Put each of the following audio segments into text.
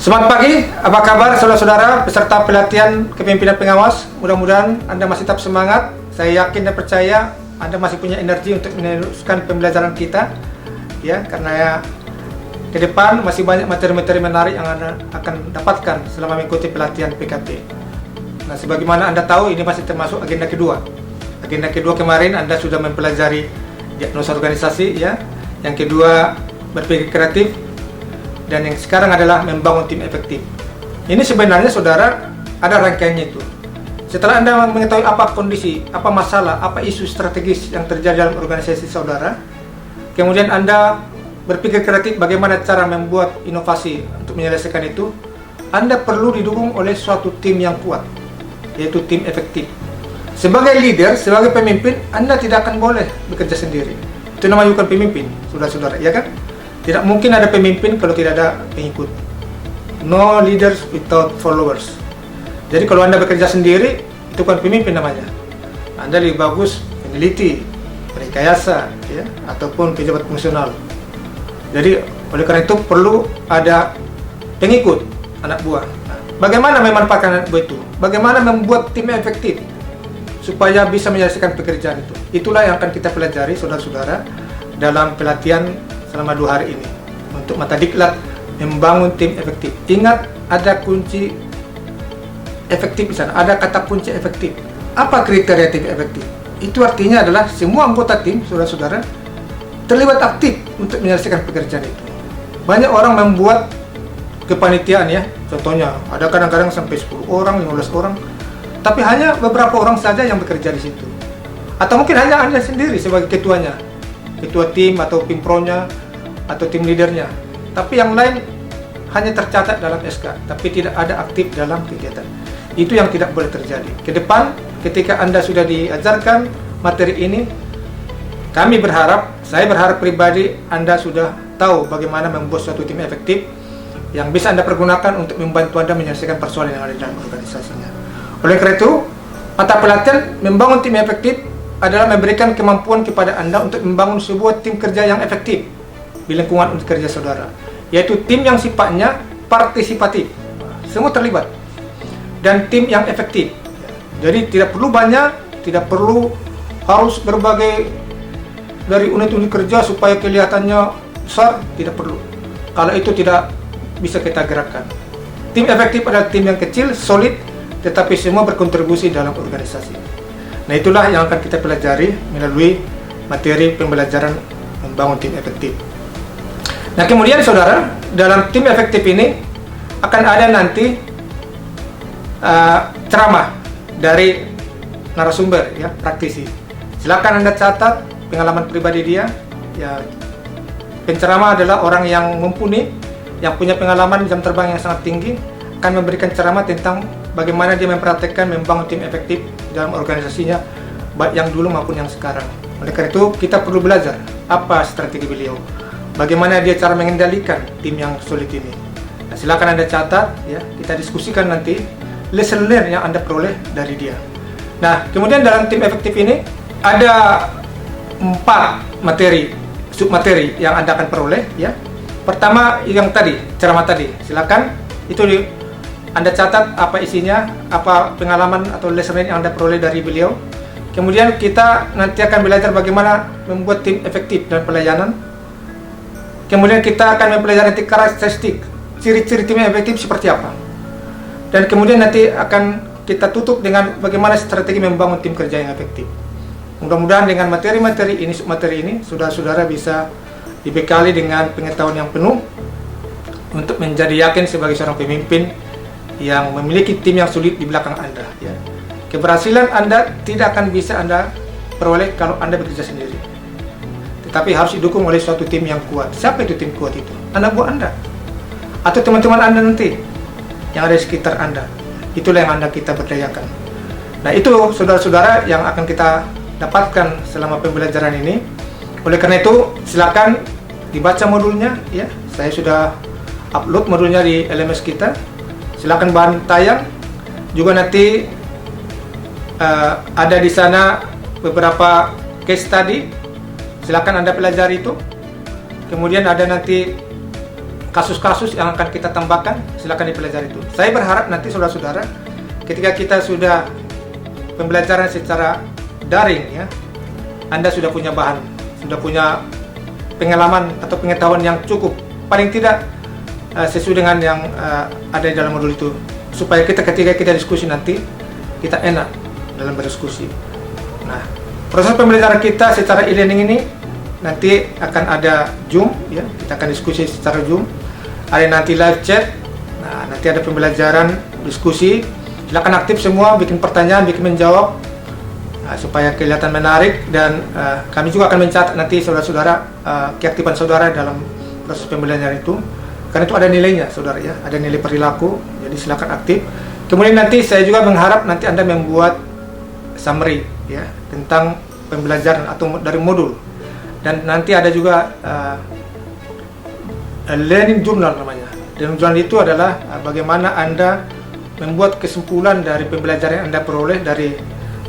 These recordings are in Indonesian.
Selamat pagi, apa kabar saudara-saudara peserta pelatihan kepemimpinan pengawas? Mudah-mudahan Anda masih tetap semangat. Saya yakin dan percaya Anda masih punya energi untuk meneruskan pembelajaran kita, ya, karena ya, ke depan masih banyak materi-materi menarik yang Anda akan dapatkan selama mengikuti pelatihan PKP. Nah, sebagaimana Anda tahu, ini masih termasuk agenda kedua. Agenda kedua kemarin Anda sudah mempelajari diagnosa organisasi, ya. Yang kedua, berpikir kreatif. Dan yang sekarang adalah membangun tim efektif. Ini sebenarnya saudara ada rangkaiannya itu. Setelah Anda mengetahui apa kondisi, apa masalah, apa isu strategis yang terjadi dalam organisasi saudara, kemudian Anda berpikir kreatif bagaimana cara membuat inovasi untuk menyelesaikan itu, Anda perlu didukung oleh suatu tim yang kuat, yaitu tim efektif. Sebagai leader, sebagai pemimpin, Anda tidak akan boleh bekerja sendiri. Itu namanya bukan pemimpin, saudara-saudara, ya kan? Tidak mungkin ada pemimpin kalau tidak ada pengikut. No leaders without followers. Jadi kalau Anda bekerja sendiri, itu bukan pemimpin namanya. Anda lebih bagus meneliti, rekayasa, ya, ataupun pejabat fungsional. Jadi oleh karena itu perlu ada pengikut, anak buah. Nah, bagaimana memanfaatkan anak buah itu? Bagaimana membuat tim efektif supaya bisa menyelesaikan pekerjaan itu? Itulah yang akan kita pelajari, saudara-saudara, dalam pelatihan selama 2 hari ini untuk mata diklat membangun tim efektif. Ingat, ada kunci efektif di sana, ada kata kunci efektif. Apa kriteria tim efektif? Itu artinya adalah semua anggota tim, saudara-saudara, terlibat aktif untuk menyelesaikan pekerjaan itu. Banyak orang membuat kepanitiaan, ya, contohnya ada kadang-kadang sampai 10 orang, 15 orang, tapi hanya beberapa orang saja yang bekerja di situ. Atau mungkin hanya Anda sendiri sebagai ketuanya, ketua tim atau pimpronya atau tim leadernya, tapi yang lain hanya tercatat dalam SK tapi tidak ada aktif dalam kegiatan. Itu yang tidak boleh terjadi. Ke depan ketika Anda sudah diajarkan materi ini, kami berharap, saya berharap pribadi, Anda sudah tahu bagaimana membuat suatu tim efektif yang bisa Anda pergunakan untuk membantu Anda menyelesaikan persoalan yang ada dalam organisasinya. Oleh karena itu, mata pelatihan membangun tim efektif adalah memberikan kemampuan kepada Anda untuk membangun sebuah tim kerja yang efektif di lingkungan unit kerja saudara, yaitu tim yang sifatnya partisipatif, semua terlibat, dan tim yang efektif. Jadi tidak perlu banyak, tidak perlu harus berbagai dari unit-unit kerja supaya kelihatannya besar, tidak perlu. Kalau itu tidak bisa kita gerakkan. Tim efektif adalah tim yang kecil, solid, tetapi semua berkontribusi dalam organisasi. Nah, itulah yang akan kita pelajari melalui materi pembelajaran membangun tim efektif. Nah, kemudian saudara, dalam tim efektif ini akan ada nanti ceramah dari narasumber, ya, praktisi. Silakan Anda catat pengalaman pribadi dia. Ya, penceramah adalah orang yang mumpuni, yang punya pengalaman jam terbang yang sangat tinggi, akan memberikan ceramah tentang bagaimana dia mempraktekkan membangun tim efektif dalam organisasinya, baik yang dulu maupun yang sekarang. Oleh karena itu, kita perlu belajar apa strategi beliau, bagaimana dia cara mengendalikan tim yang solid ini. Nah, silakan Anda catat, ya, kita diskusikan nanti lesson learn yang Anda peroleh dari dia. Nah, kemudian dalam tim efektif ini ada 4 materi, submateri yang Anda akan peroleh, ya. Pertama, yang tadi, ceramah tadi, silakan itu Anda catat apa isinya, apa pengalaman atau lesson learn yang Anda peroleh dari beliau. Kemudian kita nanti akan belajar bagaimana membuat tim efektif dan pelayanan. Kemudian kita akan mempelajari nanti karakteristik, ciri-ciri tim yang efektif seperti apa. Dan kemudian nanti akan kita tutup dengan bagaimana strategi membangun tim kerja yang efektif. Mudah-mudahan dengan materi-materi ini, submateri ini, saudara-saudara bisa dibekali dengan pengetahuan yang penuh untuk menjadi yakin sebagai seorang pemimpin yang memiliki tim yang sulit di belakang Anda, ya. Keberhasilan Anda tidak akan bisa Anda peroleh kalau Anda bekerja sendiri, tetapi harus didukung oleh suatu tim yang kuat. Siapa itu tim kuat itu? Anak buah Anda atau teman-teman Anda nanti yang ada di sekitar Anda. Itulah yang kita berdayakan. Nah, itu saudara-saudara yang akan kita dapatkan selama pembelajaran ini. Oleh karena itu, silakan dibaca modulnya, ya. Saya sudah upload modulnya di LMS kita. Silakan bahan tayang juga nanti ada di sana beberapa case study. Silakan Anda pelajari itu. Kemudian ada nanti kasus-kasus yang akan kita tambahkan, silakan dipelajari itu. Saya berharap nanti saudara-saudara, ketika kita sudah pembelajaran secara daring, ya, Anda sudah punya bahan, sudah punya pengalaman atau pengetahuan yang cukup, paling tidak sesuai dengan yang ada di dalam modul itu, supaya kita ketika kita diskusi nanti kita enak dalam berdiskusi. Nah, proses pembelajaran kita secara e-learning ini nanti akan ada Zoom, ya, kita akan diskusi secara Zoom. Ada nanti live chat. Nah, nanti ada pembelajaran diskusi. Silakan aktif semua, bikin pertanyaan, bikin menjawab, supaya kelihatan menarik, dan kami juga akan mencatat nanti saudara-saudara keaktifan saudara dalam proses pembelajaran itu, karena itu ada nilainya saudara, ya, ada nilai perilaku. Jadi silakan aktif. Kemudian nanti saya juga mengharap nanti Anda membuat summary, ya, tentang pembelajaran atau dari modul, dan nanti ada juga learning journal namanya. Dan journal itu adalah bagaimana Anda membuat kesimpulan dari pembelajaran yang Anda peroleh dari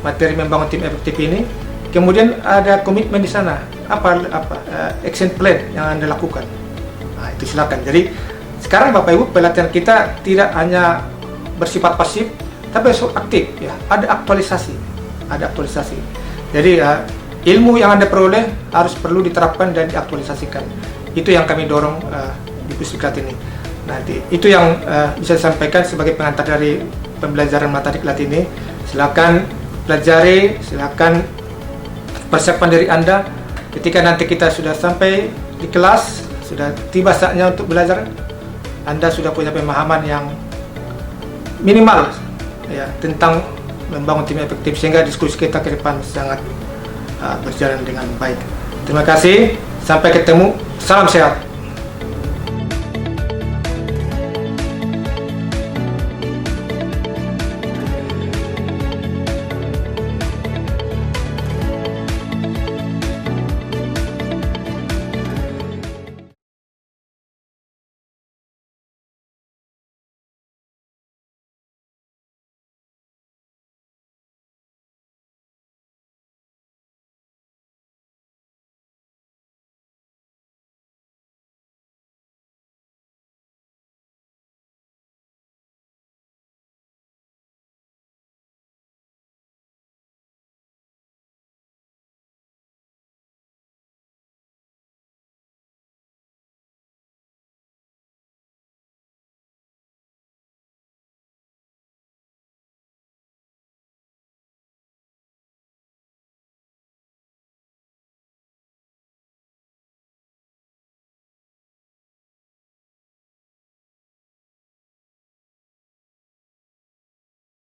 materi membangun tim efektif ini. Kemudian ada komitmen di sana, apa action plan yang Anda lakukan. Nah, itu silakan. Jadi sekarang Bapak Ibu, pelatihan kita tidak hanya bersifat pasif, tapi aktif, ya. Ada aktualisasi, Jadi ilmu yang Anda peroleh harus perlu diterapkan dan diaktualisasikan. Itu yang kami dorong di Pusdiklat ini. Nanti itu yang bisa disampaikan sebagai pengantar dari pembelajaran mata diklat ini. Silakan pelajari, silakan persiapkan diri Anda. Ketika nanti kita sudah sampai di kelas, sudah tiba saatnya untuk belajar, Anda sudah punya pemahaman yang minimal, ya, tentang membangun tim efektif, sehingga diskusi kita ke depan sangat berjalan dengan baik. Terima kasih, sampai ketemu, salam sehat.